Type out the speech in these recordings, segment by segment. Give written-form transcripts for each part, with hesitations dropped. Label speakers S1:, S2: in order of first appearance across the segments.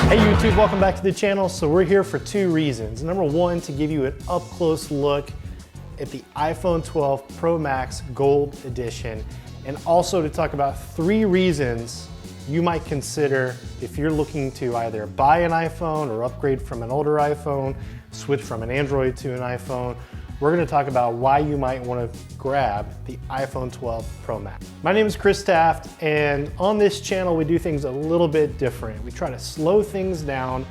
S1: Hey YouTube, welcome back to the channel. So we're here for two reasons. Number one, to give you an up-close look at the iPhone 12 Pro Max Gold Edition, and also to talk about three reasons you might consider if you're looking to either buy an iPhone or upgrade from an older iPhone, switch from an Android to an iPhone. We're gonna talk about why you might wanna grab the iPhone 12 Pro Max. My name is Chris Taft, and on this channel, we do things a little bit different. We try to slow things down,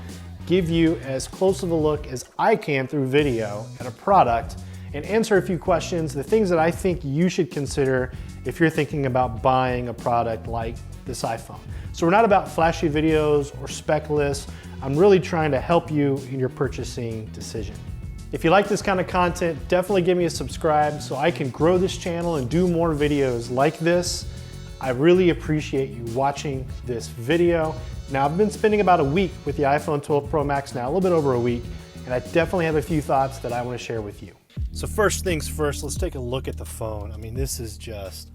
S1: give you as close of a look as I can through video at a product, and answer a few questions, the things that I think you should consider if you're thinking about buying a product like this iPhone. So we're not about flashy videos or spec lists. I'm really trying to help you in your purchasing decision. If you like this kind of content, definitely give me a subscribe so I can grow this channel and do more videos like this. I really appreciate you watching this video. Now, I've been spending about a week with the iPhone 12 Pro Max now, a little bit over a week, and I definitely have a few thoughts that I want to share with you. So first things first, let's take a look at the phone. I mean, this is just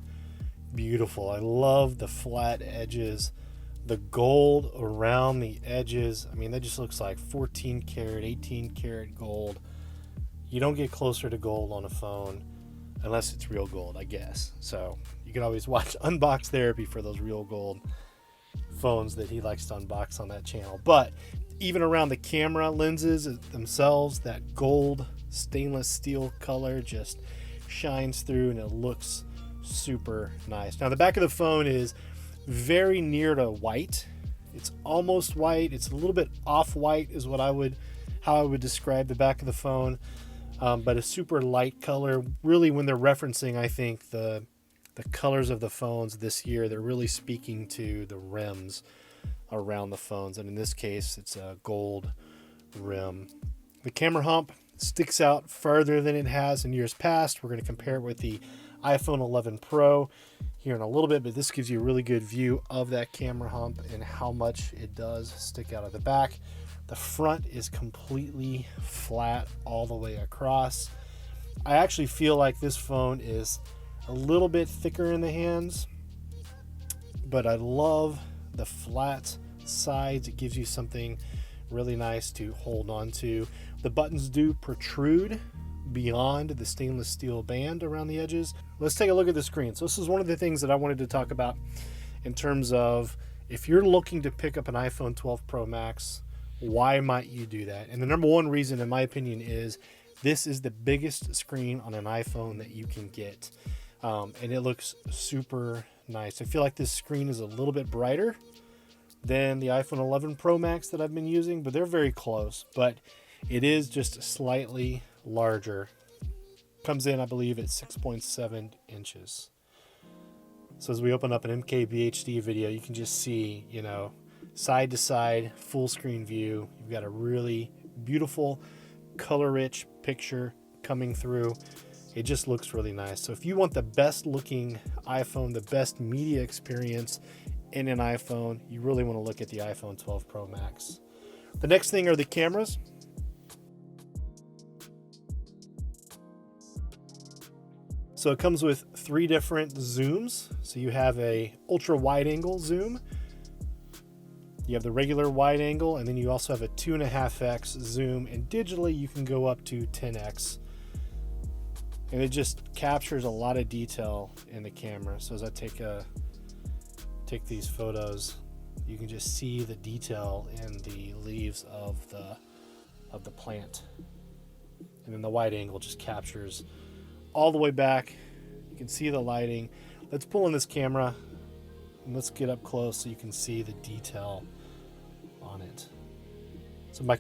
S1: beautiful. I love the flat edges, the gold around the edges. I mean, that just looks like 14 karat, 18 karat gold. You don't get closer to gold on a phone unless it's real gold, I guess. So you can always watch Unbox Therapy for those real gold phones that he likes to unbox on that channel. But even around the camera lenses themselves, that gold stainless steel color just shines through and it looks super nice. Now the back of the phone is very near to white. It's almost white. It's a little bit off-white is what how I would describe the back of the phone. But a super light color. Really, when they're referencing, I think, the colors of the phones this year, they're really speaking to the rims around the phones. And in this case, it's a gold rim. The camera hump sticks out farther than it has in years past. We're going to compare it with the iPhone 11 Pro here in a little bit, but this gives you a really good view of that camera hump and how much it does stick out of the back. The front is completely flat all the way across. I actually feel like this phone is a little bit thicker in the hands, but I love the flat sides. It gives you something really nice to hold on to. The buttons do protrude beyond the stainless steel band around the edges. Let's take a look at the screen. So this is one of the things that I wanted to talk about in terms of if you're looking to pick up an iPhone 12 Pro Max, why might you do that? And the number one reason, in my opinion, is this is the biggest screen on an iPhone that you can get. And it looks super nice. I feel like this screen is a little bit brighter than the iPhone 11 Pro Max that I've been using, but they're very close. But it is just slightly larger. Comes in, I believe, at 6.7 inches. So as we open up an MKBHD video, you can just see, you know, side to side, full screen view. You've got a really beautiful, color rich picture coming through. It just looks really nice. So if you want the best looking iPhone, the best media experience in an iPhone, you really want to look at the iPhone 12 Pro Max. The next thing are the cameras. So it comes with 3 different zooms. So you have a ultra wide angle zoom, you have the regular wide angle, and then you also have a 2.5x zoom, and digitally you can go up to 10x. And it just captures a lot of detail in the camera. So as I take these photos, you can just see the detail in the leaves of the plant. And then the wide angle just captures all the way back. You can see the lighting. Let's pull in this camera and let's get up close so you can see the detail on it. So my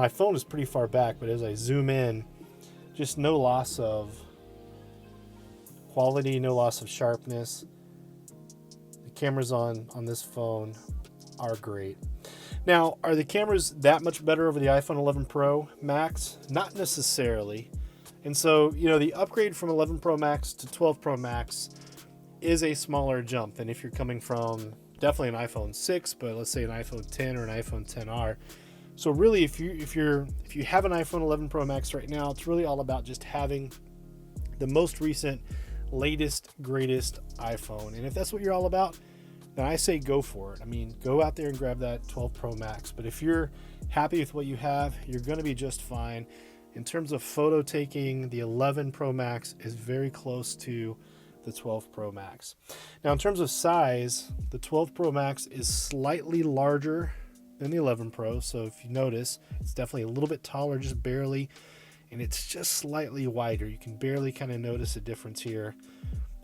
S1: phone is pretty far back, but as I zoom in, just no loss of quality, no loss of sharpness. The cameras on this phone are great. Now, are the cameras that much better over the iPhone 11 Pro Max? Not necessarily. And so, you know, the upgrade from 11 Pro Max to 12 Pro Max is a smaller jump than if you're coming from definitely an iPhone 6, but let's say an iPhone 10 or an iPhone 10R. So really, if you have an iPhone 11 Pro Max right now, it's really all about just having the most recent, latest, greatest iPhone. And if that's what you're all about, then I say go for it. I mean, go out there and grab that 12 Pro Max. But if you're happy with what you have, you're going to be just fine. In terms of photo taking, the 11 Pro Max is very close to the 12 Pro Max. Now, in terms of size, the 12 Pro Max is slightly larger than the 11 Pro. So if you notice, it's definitely a little bit taller, just barely, and it's just slightly wider. You can barely kind of notice a difference here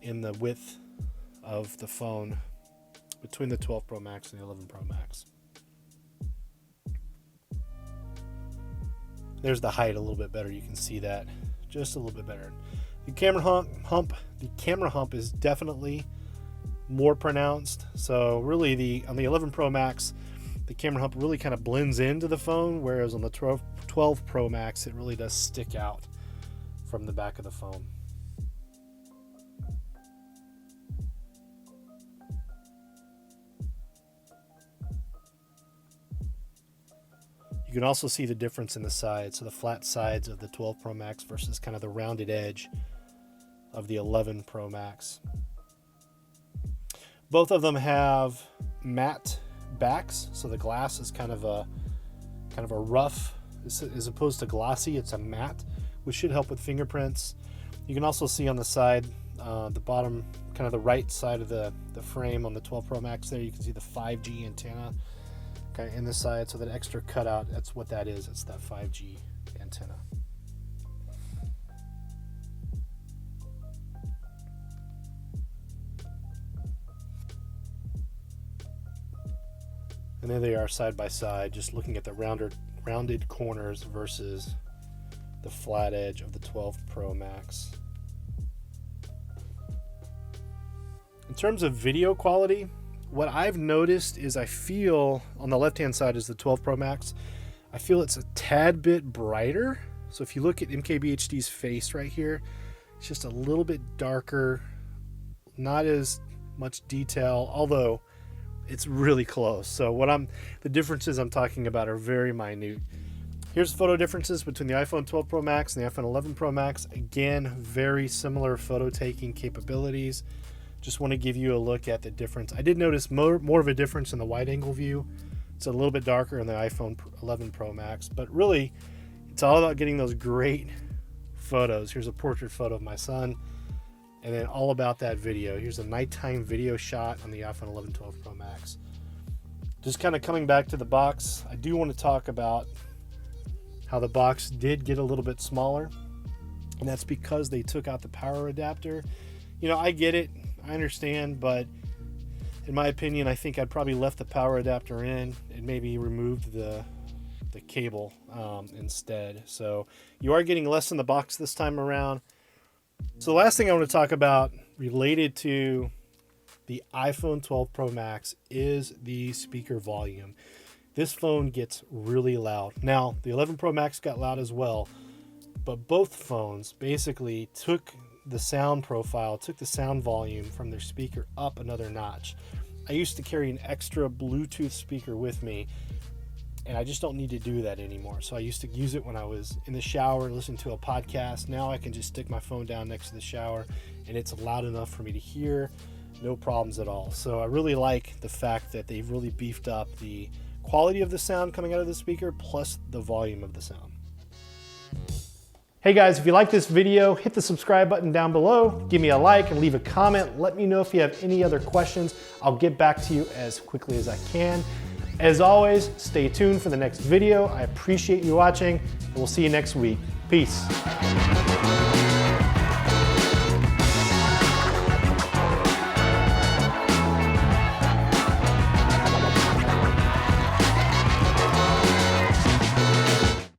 S1: in the width of the phone between the 12 Pro Max and the 11 Pro Max. There's the height a little bit better. You can see that just a little bit better. The camera hump is definitely more pronounced. So really on the 11 Pro Max, the camera hump really kind of blends into the phone, whereas on the 12 Pro Max, it really does stick out from the back of the phone. You can also see the difference in the sides, so the flat sides of the 12 Pro Max versus kind of the rounded edge of the 11 Pro Max. Both of them have matte backs, so the glass is kind of a rough, as opposed to glossy, it's a matte, which should help with fingerprints. You can also see on the side, the bottom, kind of the right side of the frame on the 12 Pro Max there, you can see the 5G antenna kind of in the side, so that extra cutout, that's what that is. It's that 5G antenna. And there they are side by side, just looking at the rounded corners versus the flat edge of the 12 Pro Max. In terms of video quality, what I've noticed is I feel on the left-hand side is the 12 Pro Max. I feel it's a tad bit brighter. So if you look at MKBHD's face right here, it's just a little bit darker, not as much detail, although it's really close. So the differences I'm talking about are very minute. Here's photo differences between the iPhone 12 Pro Max and the iPhone 11 Pro Max. Again, very similar photo taking capabilities. Just want to give you a look at the difference. I did notice more of a difference in the wide angle view. It's a little bit darker in the iPhone 11 Pro Max, but really it's all about getting those great photos. Here's a portrait photo of my son, and then all about that video. Here's a nighttime video shot on the iPhone 11 12 Pro Max. Just kind of coming back to the box, I do want to talk about how the box did get a little bit smaller, and that's because they took out the power adapter. You know, I get it, I understand, but in my opinion, I think I'd probably left the power adapter in and maybe removed the cable instead. So you are getting less in the box this time around. So the last thing I want to talk about related to the iPhone 12 Pro Max is the speaker volume. This phone gets really loud. Now, the 11 Pro Max got loud as well, but both phones basically took the sound profile, took the sound volume from their speaker up another notch. I used to carry an extra Bluetooth speaker with me, and I just don't need to do that anymore. So I used to use it when I was in the shower listening to a podcast. Now I can just stick my phone down next to the shower, and it's loud enough for me to hear, no problems at all. So I really like the fact that they've really beefed up the quality of the sound coming out of the speaker plus the volume of the sound. Hey guys, if you like this video, hit the subscribe button down below, give me a like and leave a comment. Let me know if you have any other questions. I'll get back to you as quickly as I can. As always, stay tuned for the next video. I appreciate you watching, and we'll see you next week. Peace.